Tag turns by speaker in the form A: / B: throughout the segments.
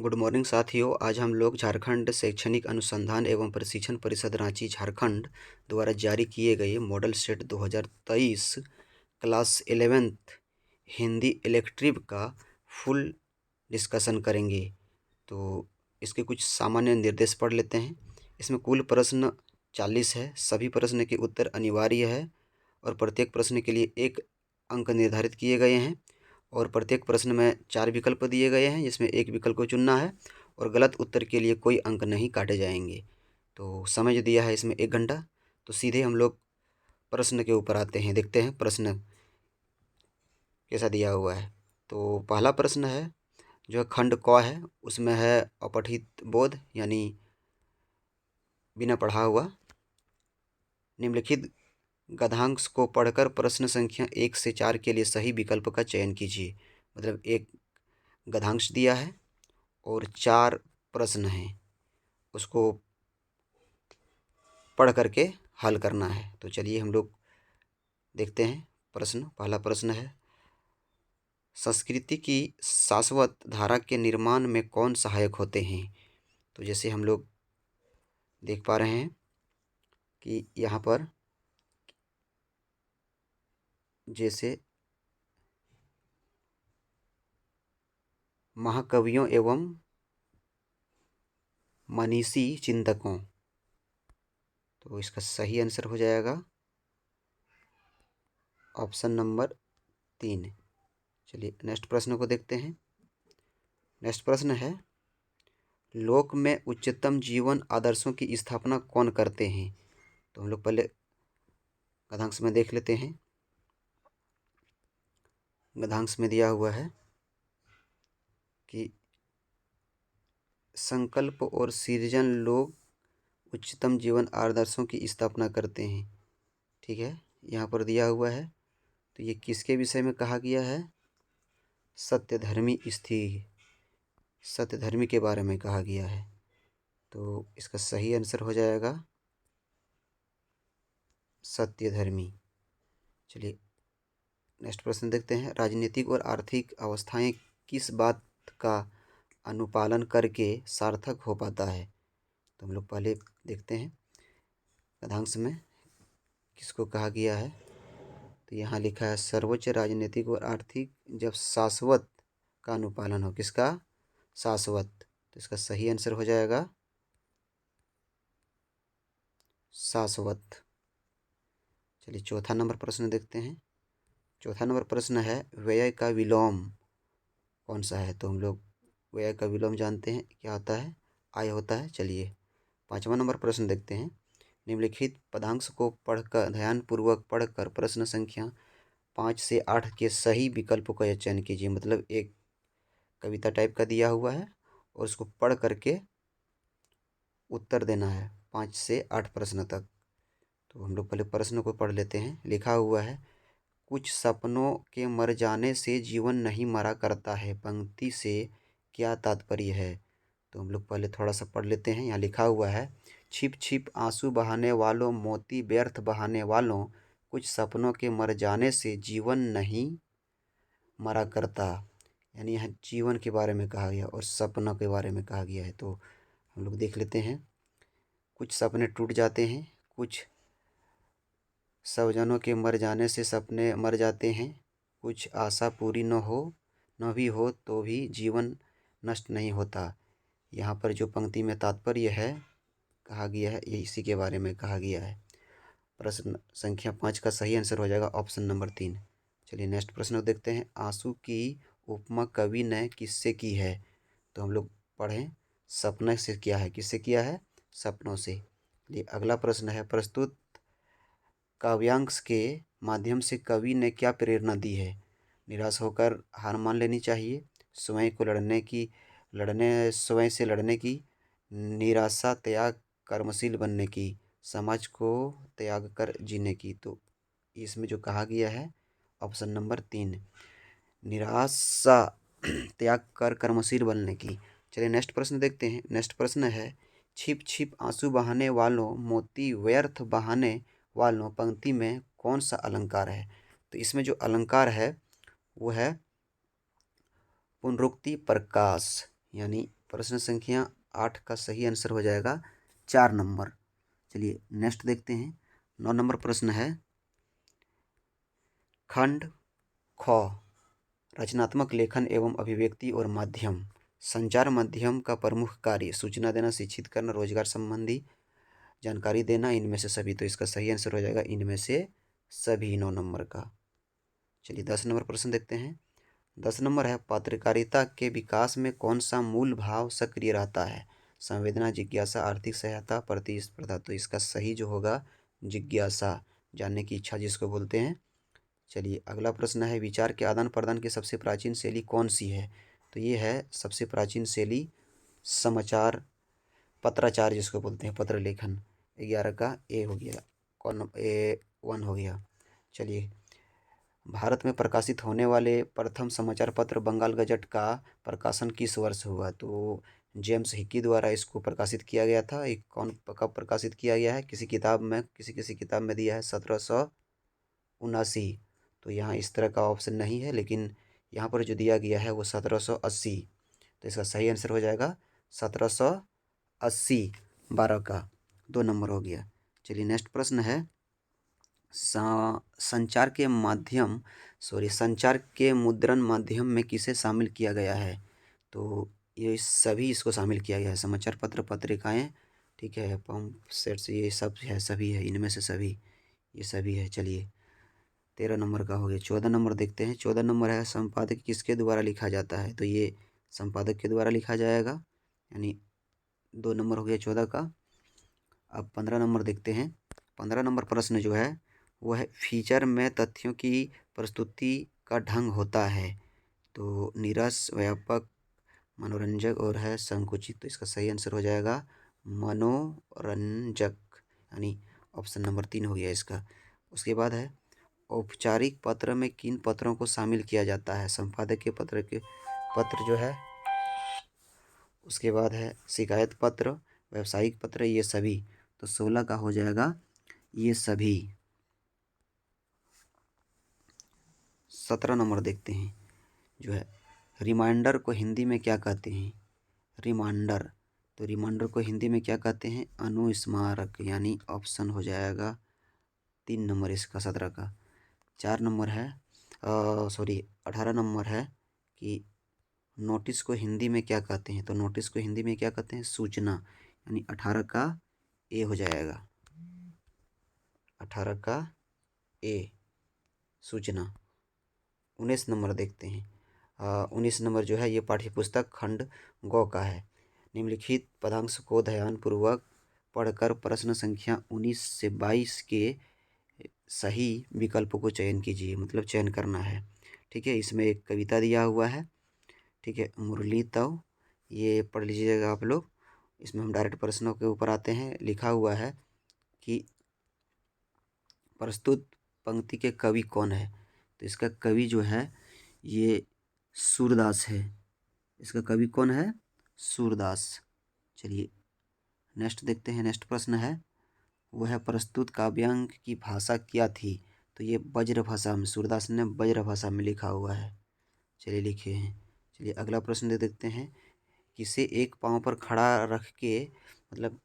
A: Good morning साथियों। आज हम लोग झारखंड शैक्षणिक अनुसंधान एवं प्रशिक्षण परिषद रांची झारखंड द्वारा जारी किए गए model set 2023 class 11th Hindi elective का फुल डिस्कशन करेंगे। तो इसके कुछ सामान्य निर्देश पढ़ लेते हैं। इसमें कुल प्रश्न 40 है। सभी प्रश्न के उत्तर अनिवार्य है और प्रत्येक प्रश्न के लिए एक अंक निर्धारित किए गए हैं और प्रत्येक प्रश्न में 4 विकल्प दिए गए हैं जिसमें एक विकल्प को चुनना है और गलत उत्तर के लिए कोई अंक नहीं काटे जाएंगे। तो समय दिया है इसमें 1 घंटा। तो सीधे हम लोग प्रश्न के ऊपर आते हैं, देखते हैं प्रश्न कैसा दिया हुआ है। तो पहला प्रश्न है जो है खंड क है, उसमें है अपठित बोध यानी बिना पढ़ा हुआ। निम्नलिखित गद्यांश को पढ़कर प्रश्न संख्या 1 से 4 के लिए सही विकल्प का चयन कीजिए। मतलब एक गद्यांश दिया है और 4 प्रश्न हैं, उसको पढ़ करके हल करना है। तो चलिए हम लोग देखते हैं प्रश्न। पहला प्रश्न है संस्कृति की शाश्वत धारा के निर्माण में कौन सहायक होते हैं। तो जैसे हम लोग देख पा रहे हैं कि यहाँ पर जैसे महाकवियों एवं मनीषी चिंतकों, तो इसका सही आंसर हो जाएगा ऑप्शन नंबर 3। चलिए नेक्स्ट प्रश्न को देखते हैं। नेक्स्ट प्रश्न है लोक में उच्चतम जीवन आदर्शों की स्थापना कौन करते हैं। तो हम लोग पहले गद्यांश में देख लेते हैं। गद्यांश में दिया हुआ है कि संकल्प और सृजन लोग उच्चतम जीवन आदर्शों की स्थापना करते हैं। ठीक है, यहाँ पर दिया हुआ है। तो ये किसके विषय में कहा गया है? सत्यधर्मी स्थिर, सत्यधर्मी के बारे में कहा गया है। तो इसका सही आंसर हो जाएगा सत्यधर्मी। चलिए नेक्स्ट प्रश्न देखते हैं। राजनीतिक और आर्थिक अवस्थाएं किस बात का अनुपालन करके सार्थक हो पाता है। तो हम लोग पहले देखते हैं गद्यांश में किसको कहा गया है। तो यहाँ लिखा है सर्वोच्च राजनीतिक और आर्थिक जब शाश्वत का अनुपालन हो। किसका? शाश्वत। तो इसका सही आंसर हो जाएगा शाश्वत। चलिए चौथा नंबर प्रश्न देखते हैं। चौथा नंबर प्रश्न है व्यय का विलोम कौन सा है। तो हम लोग व्यय का विलोम जानते हैं क्या होता है? आय होता है। चलिए पाँचवा नंबर प्रश्न देखते हैं। निम्नलिखित पदांश को पढ़कर ध्यानपूर्वक पढ़कर प्रश्न संख्या 5 से 8 के सही विकल्प का चयन कीजिए। मतलब एक कविता टाइप का दिया हुआ है और उसको पढ़ करके उत्तर देना है 5 से 8 प्रश्न तक। तो हम लोग पहले प्रश्न को पढ़ लेते हैं। लिखा हुआ है कुछ सपनों के मर जाने से जीवन नहीं मरा करता है, पंक्ति से क्या तात्पर्य है। तो हम लोग पहले थोड़ा सा पढ़ लेते हैं। यहाँ लिखा हुआ है छिप छिप आंसू बहाने वालों, मोती व्यर्थ बहाने वालों, कुछ सपनों के मर जाने से जीवन नहीं मरा करता। यानी यहाँ जीवन के बारे में कहा गया और सपनों के बारे में कहा गया है। तो हम लोग देख लेते हैं। कुछ सपने टूट जाते हैं, कुछ स्वजनों के मर जाने से सपने मर जाते हैं, कुछ आशा पूरी न भी हो तो भी जीवन नष्ट नहीं होता। यहाँ पर जो पंक्ति में तात्पर्य है कहा गया है ये इसी के बारे में कहा गया है। प्रश्न संख्या 5 का सही आंसर हो जाएगा ऑप्शन नंबर 3। चलिए नेक्स्ट प्रश्न देखते हैं। आंसू की उपमा कवि ने किससे की है। तो हम लोग पढ़ें सपने से किया है। किससे किया है? सपनों से। ये अगला प्रश्न है प्रस्तुत काव्यांश के माध्यम से कवि ने क्या प्रेरणा दी है। निराश होकर हार मान लेनी चाहिए, स्वयं को स्वयं से लड़ने की, निराशा त्याग कर्मशील बनने की, समाज को त्याग कर जीने की। तो इसमें जो कहा गया है ऑप्शन नंबर 3 निराशा त्याग कर कर्मशील बनने की। चलिए नेक्स्ट प्रश्न देखते हैं। नेक्स्ट प्रश्न है छिप छिप आंसू बहाने वालों, मोती व्यर्थ बहाने वालों, पंक्ति में कौन सा अलंकार है। तो इसमें जो अलंकार है वो है पुनरुक्ति प्रकाश, यानी प्रश्न संख्या 8 का सही आंसर हो जाएगा 4 नंबर। चलिए नेक्स्ट देखते हैं। 9 नंबर प्रश्न है, खंड ख रचनात्मक लेखन एवं अभिव्यक्ति और माध्यम। संचार माध्यम का प्रमुख कार्य सूचना देना, शिक्षित करना, रोजगार संबंधी जानकारी देना, इनमें से सभी। तो इसका सही आंसर हो जाएगा इनमें से सभी, 9 नंबर का। चलिए 10 नंबर प्रश्न देखते हैं। 10 नंबर है, पत्रकारिता के विकास में कौन सा मूल भाव सक्रिय रहता है? संवेदना, जिज्ञासा, आर्थिक सहायता, प्रतिस्पर्धा। तो इसका सही जो होगा जिज्ञासा, जानने की इच्छा जिसको बोलते हैं। चलिए अगला प्रश्न है, विचार के आदान प्रदान की सबसे प्राचीन शैली कौन सी है? तो ये है सबसे प्राचीन शैली समाचार, पत्राचार जिसको बोलते हैं, पत्र लेखन। 11 का ए हो गया, कौन A1 हो गया। चलिए, भारत में प्रकाशित होने वाले प्रथम समाचार पत्र बंगाल गजट का प्रकाशन किस वर्ष हुआ? तो जेम्स हिकी द्वारा इसको प्रकाशित किया गया था। एक कौन कब प्रकाशित किया गया है? किसी किताब में, किसी किताब में दिया है 1779। तो यहाँ इस तरह का ऑप्शन नहीं है, लेकिन यहाँ पर जो दिया गया है वो 1780। तो इसका सही आंसर हो जाएगा 1780। 12 का 2 नंबर हो गया। चलिए नेक्स्ट प्रश्न है, संचार के मुद्रण माध्यम में किसे शामिल किया गया है? तो ये सभी इसको शामिल किया गया है, समाचार पत्र, पत्रिकाएं, ठीक है, पंप सेट्स, ये सब है, सभी है, इनमें से सभी, ये सभी है। चलिए 13 नंबर का हो गया। 14 नंबर देखते हैं। 14 नंबर है, संपादक किसके द्वारा लिखा जाता है? तो ये संपादक के द्वारा लिखा जाएगा, यानी 2 नंबर हो गया 14 का। अब 15 नंबर देखते हैं। 15 नंबर प्रश्न जो है वो है, फीचर में तथ्यों की प्रस्तुति का ढंग होता है। तो नीरस, व्यापक, मनोरंजक और है संकुचित। तो इसका सही आंसर हो जाएगा मनोरंजक, यानी ऑप्शन नंबर 3 हो गया इसका। उसके बाद है, औपचारिक पत्र में किन पत्रों को शामिल किया जाता है? संपादक के पत्र जो है। उसके बाद है शिकायत पत्र, व्यावसायिक पत्र, ये सभी। तो 16 का हो जाएगा ये सभी। 17 नंबर देखते हैं जो है, रिमाइंडर को हिंदी में क्या कहते हैं? रिमाइंडर, तो रिमाइंडर को हिंदी में क्या कहते हैं? अनुस्मारक, यानी ऑप्शन हो जाएगा 3 नंबर इसका 17 का। 4 नंबर है, 18 नंबर है कि नोटिस को हिंदी में क्या कहते हैं? तो नोटिस को हिंदी में क्या कहते हैं? सूचना, यानी 18 का ए हो जाएगा, 18 का ए, सूचना। 19 नंबर देखते हैं। 19 नंबर जो है ये पाठ्यपुस्तक खंड गौ का है। निम्नलिखित पदांश को ध्यानपूर्वक पढ़कर प्रश्न संख्या 19 से 22 के सही विकल्पों को चयन कीजिए, मतलब चयन करना है, ठीक है। इसमें एक कविता दिया हुआ है, ठीक है, मुरली तव, ये पढ़ लीजिएगा आप लोग। इसमें हम डायरेक्ट प्रश्नों के ऊपर आते हैं। लिखा हुआ है कि प्रस्तुत पंक्ति के कवि कौन है? तो इसका कवि जो है ये सूरदास है। इसका कवि कौन है? सूरदास। चलिए नेक्स्ट देखते हैं। नेक्स्ट प्रश्न है, वो है, प्रस्तुत काव्यांग की भाषा क्या थी? तो ये ब्रज भाषा में, सूरदास ने ब्रज भाषा में लिखा हुआ है। चलिए लिखे हैं। चलिए अगला प्रश्न दे देखते हैं, किसे एक पाँव पर खड़ा रख के, मतलब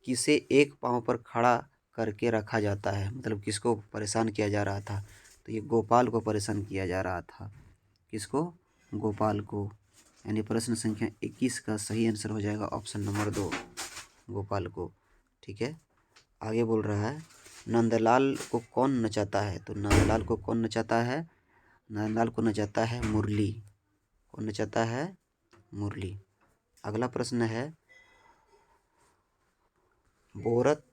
A: किसे एक पाँव पर खड़ा करके रखा जाता है? मतलब किसको परेशान किया जा रहा था? तो ये गोपाल को परेशान किया जा रहा था। किसको? गोपाल को, यानी प्रश्न संख्या 21 का सही आंसर हो जाएगा ऑप्शन नंबर 2, गोपाल को, ठीक है। आगे बोल रहा है, नंदलाल को कौन नचाता है? तो नंदलाल को कौन नचाता है? नंदलाल को नचाता है मुरली। कौन नचाता है? मुरली। अगला प्रश्न है, बोरत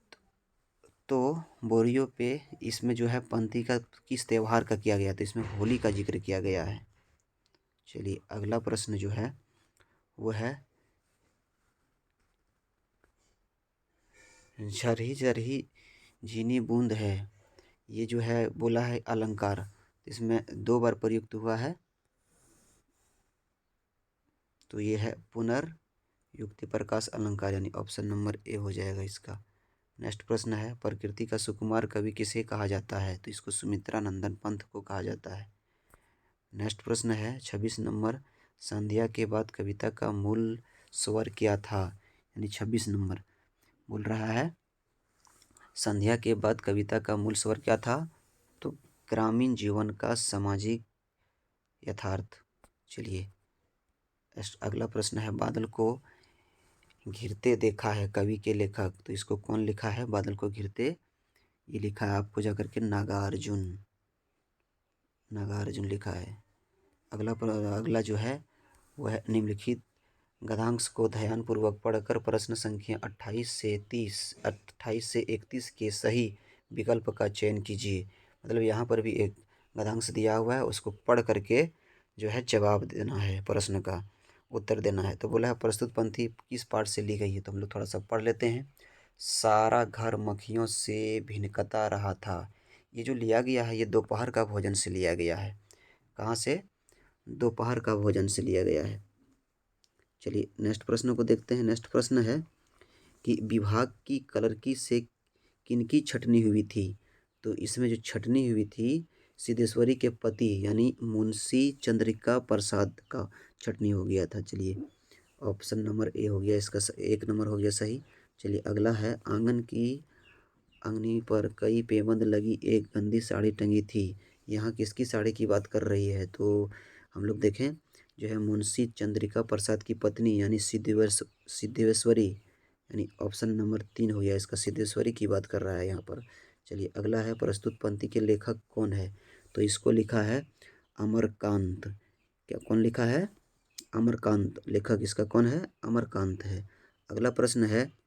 A: तो बोरियों पे, इसमें जो है पंक्ति का किस त्यौहार का किया गया? तो इसमें होली का जिक्र किया गया है। चलिए अगला प्रश्न जो है वो है, झरही झरही झीनी बूंद है, ये जो है बोला है अलंकार, इसमें 2 बार प्रयुक्त हुआ है। तो ये है पुनर्युक्ति प्रकाश अलंकार, यानी ऑप्शन नंबर ए हो जाएगा इसका। नेक्स्ट प्रश्न है, प्रकृति का सुकुमार कवि किसे कहा जाता है? तो इसको सुमित्रा नंदन पंत को कहा जाता है। नेक्स्ट प्रश्न है 26 नंबर, संध्या के बाद कविता का मूल स्वर क्या था, यानी 26 नंबर बोल रहा है संध्या के बाद कविता का मूल स्वर क्या था, तो ग्रामीण जीवन का सामाजिक यथार्थ। चलिए अगला प्रश्न है, बादल को घिरते देखा है कवि के लेखक, तो इसको कौन लिखा है बादल को घिरते, ये लिखा है आपको जाकर के नागार्जुन, नागार्जुन लिखा है। अगला जो है वह निम्नलिखित गद्यांश को ध्यानपूर्वक पढ़कर प्रश्न संख्या 28 से 31 के सही विकल्प का चयन कीजिए। मतलब यहाँ पर भी एक गद्यांश दिया हुआ है, उसको पढ़ करके जो है जवाब देना है, प्रश्न का उत्तर देना है। तो बोला है प्रस्तुत पंक्ति किस पाठ से ली गई है, तो हम लोग थोड़ा सा पढ़ लेते हैं। सारा घर मक्खियों से भिनकता रहा था, ये जो लिया गया है ये दोपहर का भोजन से लिया गया है। कहाँ से, दोपहर का भोजन से लिया गया है। चलिए नेक्स्ट प्रश्न को देखते हैं। नेक्स्ट प्रश्न है कि विभाग की कलरकी से किनकी छटनी हुई थी, तो इसमें जो छटनी हुई थी सिद्धेश्वरी के पति यानी मुंशी चंद्रिका प्रसाद का छटनी हो गया था। चलिए ऑप्शन नंबर ए हो गया इसका, 1 नंबर हो गया सही। चलिए अगला है, आंगन की अंगनी पर कई पेबंद लगी एक गंदी साड़ी टंगी थी, यहाँ किसकी साड़ी की बात कर रही है, तो हम लोग देखें जो है मुंशी चंद्रिका प्रसाद की पत्नी यानी सिद्धेश्वरी, यानी ऑप्शन नंबर 3 हो गया इसका, सिद्धेश्वरी की बात कर रहा है यहाँ पर। चलिए अगला है, प्रस्तुत पंक्ति के लेखक कौन है, तो इसको लिखा है अमरकांत। क्या कौन लिखा है, अमरकांत, लेखक इसका कौन है, अमरकांत है। अगला प्रश्न है,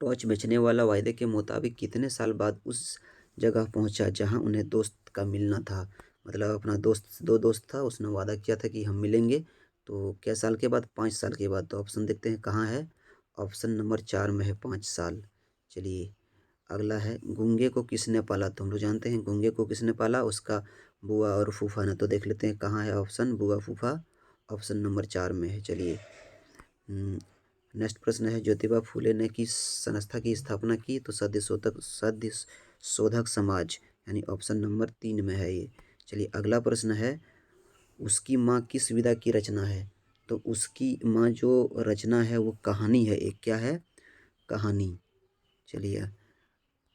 A: टॉर्च बेचने वाला वायदे के मुताबिक कितने साल बाद उस जगह पहुंचा जहां उन्हें दोस्त का मिलना था, मतलब अपना दोस्त, 2 दोस्त था, उसने वादा किया था कि हम मिलेंगे, तो क्या साल के बाद, 5 साल के बाद। तो ऑप्शन देखते हैं कहाँ है, ऑप्शन नंबर 4 में है 5 साल। चलिए अगला है, गूंगे को किसने पाला, तो हम लोग जानते हैं गूंगे को किसने पाला, उसका बुआ और फूफा ने। तो देख लेते हैं कहाँ है ऑप्शन, बुआ फूफा, ऑप्शन नंबर 4 में है। चलिए नेक्स्ट प्रश्न है, ज्योतिबा फूले ने किस संस्था की स्थापना की, तो सद्य शोधक समाज, यानी ऑप्शन नंबर 3 में है ये। चलिए अगला प्रश्न है, उसकी माँ किस विधा की रचना है, तो उसकी माँ जो रचना है वो कहानी है, एक क्या है, कहानी। चलिए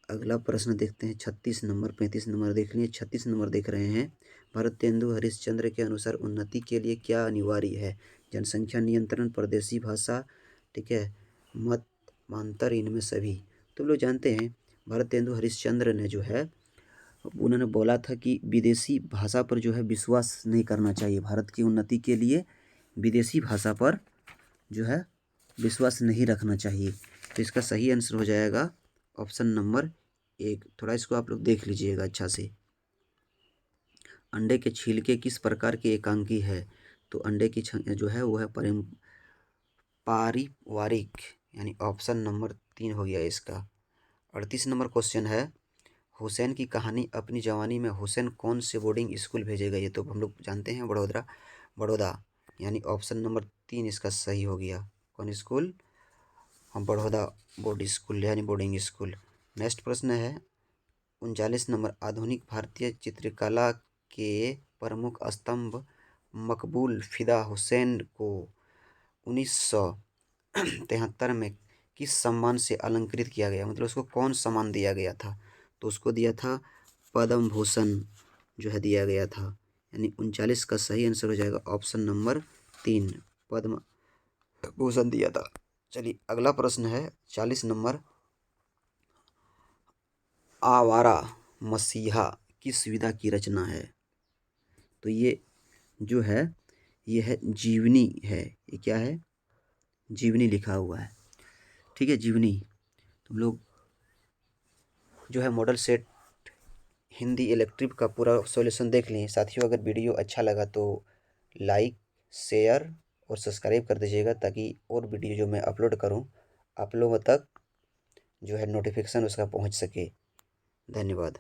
A: अगला प्रश्न देखते हैं, 36 नंबर, 35 नंबर देख लिए, 36 नंबर देख रहे हैं, भारतेंदु हरिश्चंद्र के अनुसार उन्नति के लिए क्या अनिवार्य है, जनसंख्या नियंत्रण, परदेशी भाषा, ठीक है, मत मांतर, इनमें सभी। तो लोग जानते हैं भारतेंदु हरिश्चंद्र ने जो है उन्होंने बोला था कि विदेशी भाषा पर जो है विश्वास नहीं करना चाहिए, भारत की उन्नति के लिए विदेशी भाषा पर जो है विश्वास नहीं रखना चाहिए। तो इसका सही आंसर हो जाएगा ऑप्शन नंबर 1। थोड़ा इसको आप लोग देख लीजिएगा अच्छा से। अंडे के छिलके किस प्रकार के एकांकी है, तो अंडे की जो है वो है पारिवारिक, यानी ऑप्शन नंबर 3 हो गया इसका। 38 नंबर क्वेश्चन है, हुसैन की कहानी अपनी जवानी में हुसैन कौन से बोर्डिंग स्कूल भेजे गए, तो हम लोग जानते हैं बड़ौदा, यानी ऑप्शन नंबर 3 इसका सही हो गया। कौन स्कूल, हम बड़ौदा बोर्ड स्कूल यानी बोर्डिंग स्कूल। नेक्स्ट प्रश्न है, 39 नंबर, आधुनिक भारतीय चित्रकला के प्रमुख स्तंभ मकबूल फिदा हुसैन को 1973 में किस सम्मान से अलंकृत किया गया, मतलब उसको कौन सम्मान दिया गया था, तो उसको दिया था पद्म भूषण जो है दिया गया था, यानी 39 का सही आंसर हो जाएगा ऑप्शन नंबर 3, पद्म भूषण दिया था। चलिए अगला प्रश्न है 40 नंबर, आवारा मसीहा किस विधा की रचना है, तो ये जो है ये है जीवनी है, ये क्या है, जीवनी लिखा हुआ है, ठीक है, जीवनी। तुम लोग जो है मॉडल सेट हिंदी इलेक्ट्रिव का पूरा सॉल्यूशन देख लिए साथियों। अगर वीडियो अच्छा लगा तो लाइक, शेयर और सब्सक्राइब कर दीजिएगा, ताकि और वीडियो जो मैं अपलोड करूं आप लोगों तक जो है नोटिफिकेशन उसका पहुंच सके। धन्यवाद।